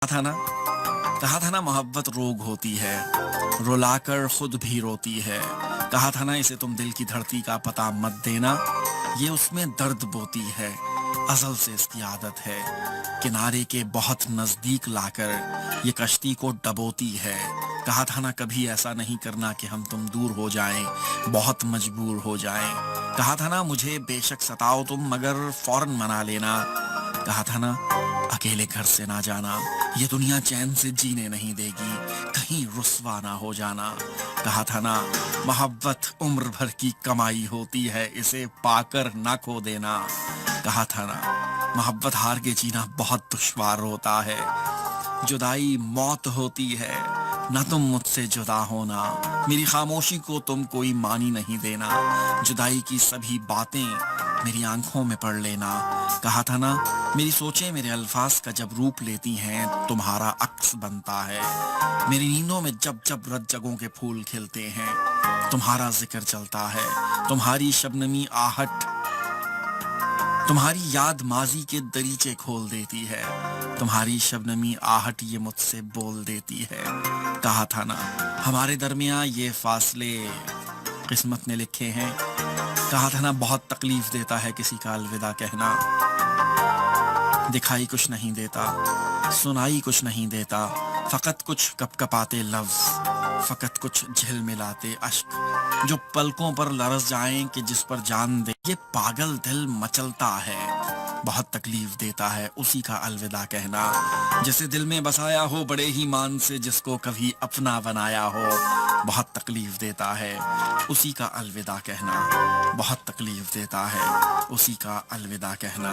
था ना कहा था ना मोहब्बत रोग होती है, रुलाकर खुद भी रोती है। कहा था ना इसे तुम दिल की धरती का पता मत देना, ये उसमें दर्द बोती है। अज़ल से इसकी आदत है, किनारे के बहुत नजदीक लाकर ये कश्ती को डबोती है। कहा था ना कभी ऐसा नहीं करना कि हम तुम दूर हो जाएं, बहुत मजबूर हो जाएं। कहा था ना मुझे बेशक सताओ तुम मगर फौरन मना लेना। कहा था ना अकेले घर से ना जाना, ये दुनिया चैन से जीने नहीं देगी, कहीं रुस्वा ना हो जाना। कहा था ना मोहब्बत उम्र भर की कमाई होती है, इसे पाकर ना खो देना। कहा था ना मोहब्बत हार के जीना बहुत दुश्वार होता है, जुदाई मौत होती है, ना तुम मुझसे जुदा होना। मेरी खामोशी को तुम कोई मानी नहीं देना, जुदाई की सभी बातें मेरी आंखों में पढ़ लेना। कहा था ना मेरी सोचें मेरे अल्फाज का जब रूप लेती हैं, तुम्हारा अक्स बनता है। मेरी नींदों में जब जब रत जगों के फूल खिलते हैं, तुम्हारा जिक्र चलता है। तुम्हारी शबनमी आहट, तुम्हारी याद माजी के दरीचे खोल देती है। तुम्हारी शबनमी आहट ये मुझसे बोल देती है। कहा था ना हमारे दरमियां ये फासले किस्मत ने लिखे हैं। कहा था ना बहुत तकलीफ देता है किसी का अलविदा कहना, दिखाई कुछ नहीं देता, सुनाई कुछ नहीं देता, फकत कुछ कपकपाते लफ्ज, फकत कुछ झिलमिलाते अश्क, जो पलकों पर लरस जाएं कि जिस पर जान दे। ये पागल दिल मचलता है, बहुत तकलीफ देता है उसी का अलविदा कहना। जिसे दिल में बसाया हो बड़े ही मान से, जिसको कभी अपना बनाया हो, बहुत तकलीफ देता है उसी का अलविदा कहना। बहुत तकलीफ देता है उसी का अलविदा कहना।